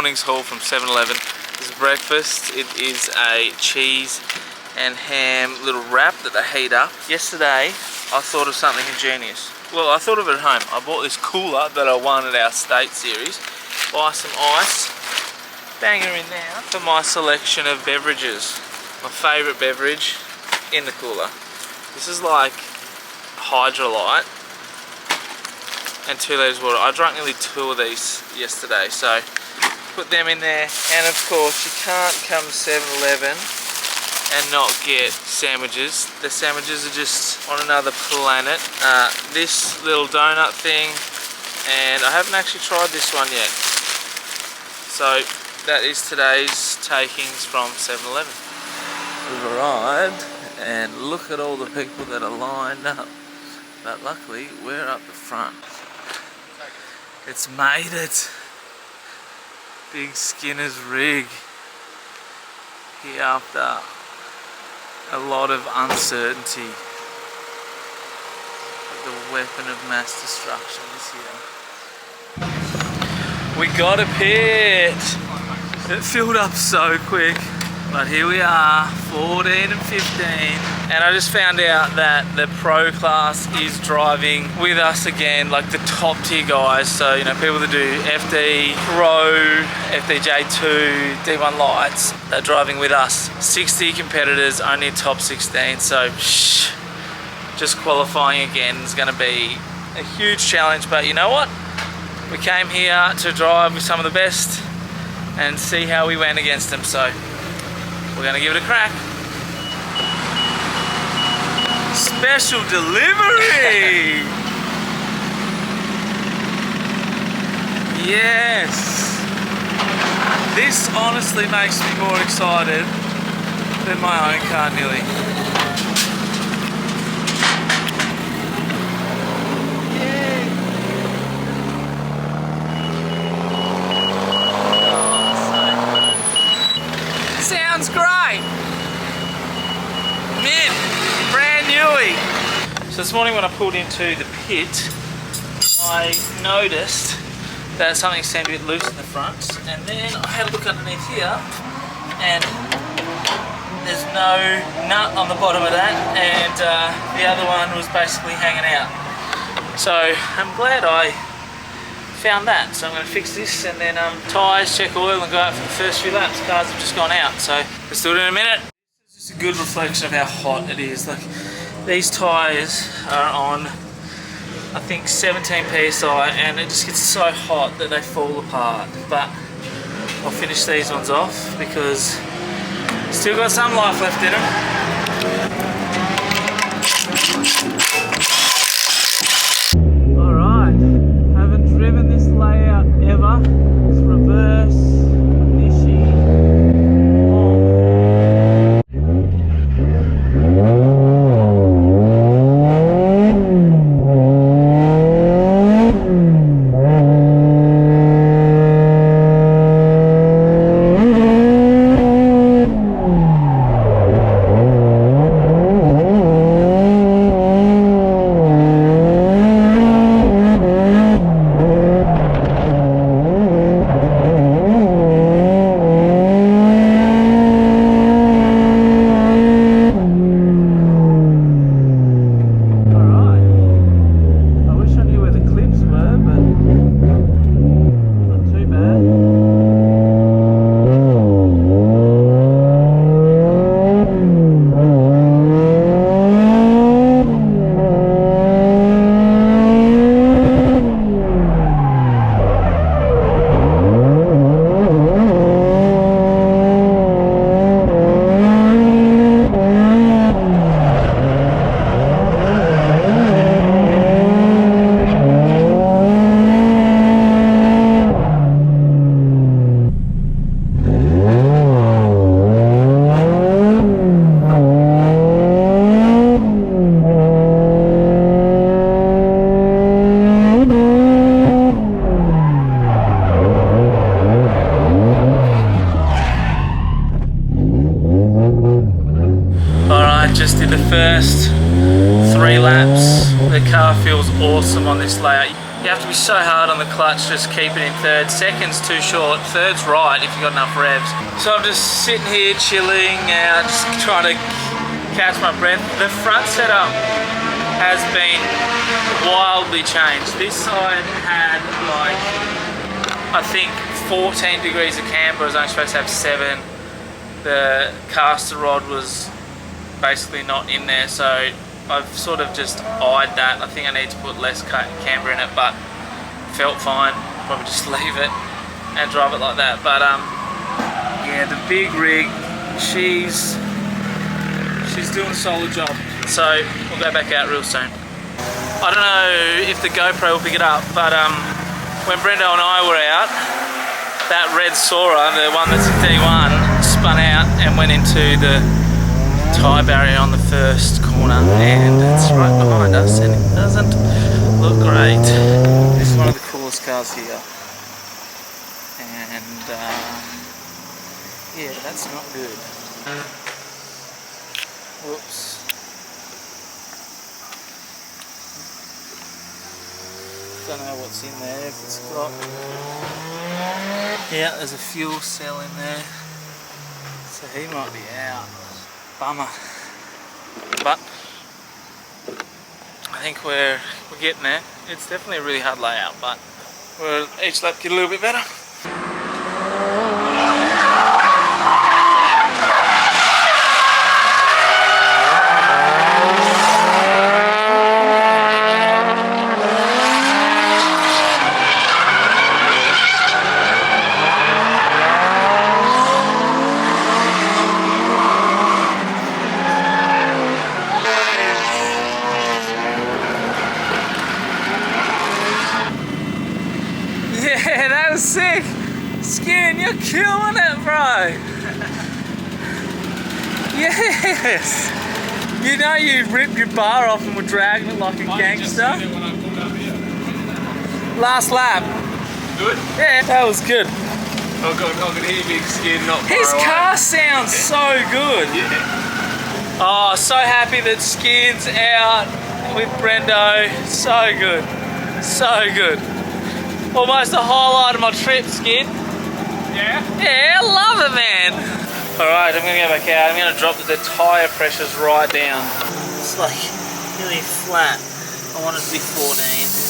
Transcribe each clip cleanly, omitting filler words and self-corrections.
morning's haul from 7-Eleven. This is breakfast. It is a cheese and ham little wrap that they heat up. Yesterday, I thought of something ingenious. Well, I thought of it at home. I bought this cooler that I won at our state series. Buy some ice, bang her in there for my selection of beverages. My favourite beverage in the cooler. This is like Hydrolite and 2 litres of water. I drank nearly 2 of these yesterday, so put them in there. And of course, you can't come to 7-Eleven and not get sandwiches. The sandwiches are just on another planet. This little donut thing, and I haven't actually tried this one yet. So that is today's takings from 7-Eleven. We've arrived, and look at all the people that are lined up. But luckily, we're up the front. It's made it. Big Skinner's rig. Here after a lot of uncertainty. The weapon of mass destruction is here. We got a pit. It filled up so quick. But here we are, 14 and 15. And I just found out that the pro class is driving with us again, like the top tier guys. So, you know, people that do FD Pro, FDJ2, D1 Lights, they're driving with us. 60 competitors, only top 16. So, just qualifying again is going to be a huge challenge. But you know what? We came here to drive with some of the best and see how we went against them. So, we're going to give it a crack. Special delivery! Yes! This honestly makes me more excited than my own car nearly. Sounds great! Mint! Brand newy! So this morning when I pulled into the pit, I noticed that something seemed a bit loose in the front, and then I had a look underneath here, and there's no nut on the bottom of that, and the other one was basically hanging out. So I'm glad I found that. So I'm going to fix this and then tyres, check oil, and go out for the first few laps. Cars have just gone out, so let's do it in a minute. It's just a good reflection of how hot it is. Like, these tyres are on, I think, 17 psi, and it just gets so hot that they fall apart. But I'll finish these ones off because still got some life left in them. Just did the first 3 laps. The car feels awesome on this layout. You have to be so hard on the clutch, just keep it in third. Second's too short, third's right if you've got enough revs. So I'm just sitting here chilling out, just trying to catch my breath. The front setup has been wildly changed. This side had like, I think 14 degrees of camber. I was only supposed to have 7. The caster rod was basically not in there, so I've sort of just eyed that. I think I need to put less camber in it, but felt fine. Probably just leave it and drive it like that. But yeah, the big rig, she's doing a solid job. So we'll go back out real soon. I don't know if the GoPro will pick it up, but when Brendo and I were out, that red Sora, the one that's in D1, spun out and went into the tyre barrier on the first corner, and it's right behind us and it doesn't look great. This is one of the coolest cars here, and yeah, that's not good. Whoops. Don't know what's in there, if it's got... Yeah, there's a fuel cell in there, so he might be out. Bummer. But I think we're getting there. It's definitely a really hard layout, but we'll each lap get a little bit better. Yeah, that was sick! Skin, you're killing it, bro! Yes! You know you ripped your bar off and were dragging it like a gangster? Last lap. Good? Yeah, that was good. I could hear Big Skin not far His away. car sounds so good! Yeah. Oh, so happy that Skin's out with Brendo. So good. So good. Almost the highlight of my trip, Skin. Yeah? Yeah, I love it, man. Alright, I'm gonna go back out. I'm gonna drop the tyre pressures right down. It's like nearly flat. I want it to be 14.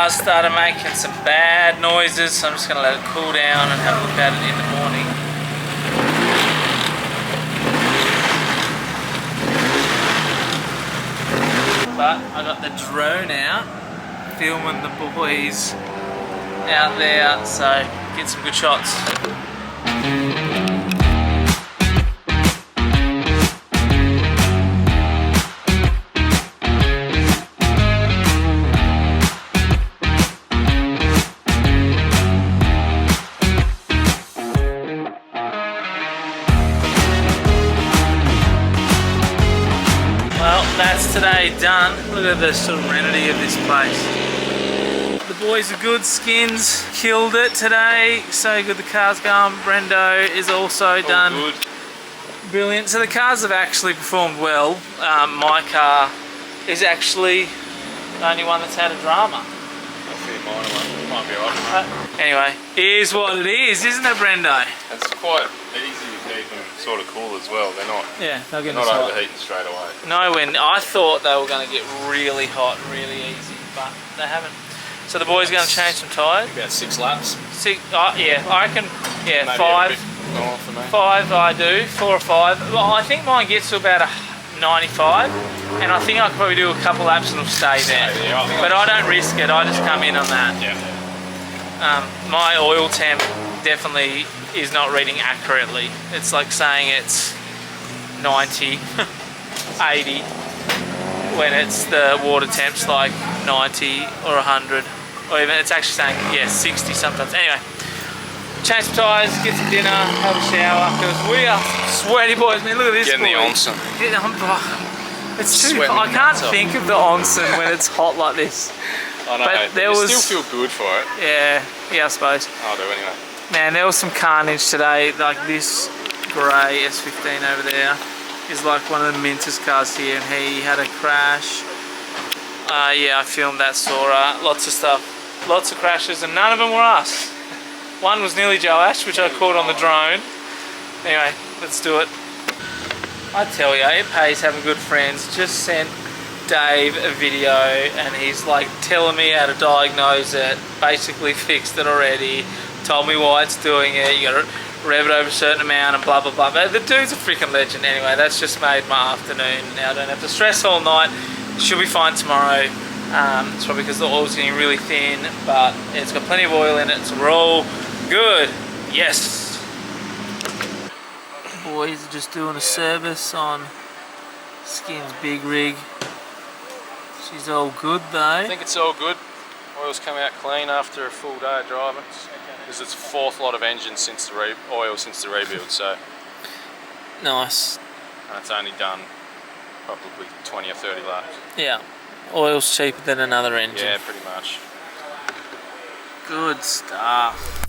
Started making some bad noises, so I'm just going to let it cool down and have a look at it in the morning. But I got the drone out filming the boys out there, so get some good shots. Well, that's today done. Look at the serenity of this place. The boys are good, Skins killed it today. So good, the car's going. Brendo is also done. Good. Brilliant. So the cars have actually performed well. My car is actually the only one that's had a drama. I think mine might be alright. Anyway, here's what it is, isn't it, Brendo? It's quite easy to keep them sort of cool as well. They're not, Yeah, they'll get not overheating straight away. No, when I thought they were going to get really hot, really easy, but they haven't. So the boys are going to change some tyres. About 6 laps. Yeah, I reckon. Yeah, Maybe 5. a bit more for me. 5 I do, 4 or 5. Well, I think mine gets to about a 95, and I think I could probably do a couple laps and it'll stay there. Yeah, But I don't risk it. I just come in on that. Yeah. My oil temp definitely is not reading accurately. It's like saying it's 90, 80, when it's the water temp's like 90 or 100, or even it's actually saying, yeah, 60 sometimes. Anyway, change some tyres, get some dinner, have a shower, because we are sweaty boys. Man, look at this. Getting the boys. onsen. It's too Sweating hot. I can't nuts up. think of the onsen when it's hot like this. I know, But there you was- still feel good for it. Yeah, I suppose. I'll do anyway. Man, there was some carnage today. Like this grey S15 over there is like one of the Mintus cars here, and he had a crash. Yeah, I filmed that Sora. Lots of stuff, lots of crashes, and none of them were us. One was nearly Joe Ash, which I caught on the drone. Anyway, let's do it. I tell you, it pays having good friends. Just sent Dave a video, and he's like telling me how to diagnose it. Basically fixed it already. Told me why it's doing it. You gotta rev it over a certain amount and blah blah blah. But the dude's a freaking legend. Anyway, that's just made my afternoon. Now I don't have to stress all night. Should be fine tomorrow. It's probably because the oil's getting really thin, but it's got plenty of oil in it, so we're all good. Yes. Boys are just doing a service on Skin's big rig. She's all good though. I think it's all good. Oil's come out clean after a full day of driving. This is its 4th lot of engine since the oil since the rebuild, so. Nice. And it's only done probably 20 or 30 laps. Yeah. Oil's cheaper than another engine. Yeah, pretty much. Good stuff.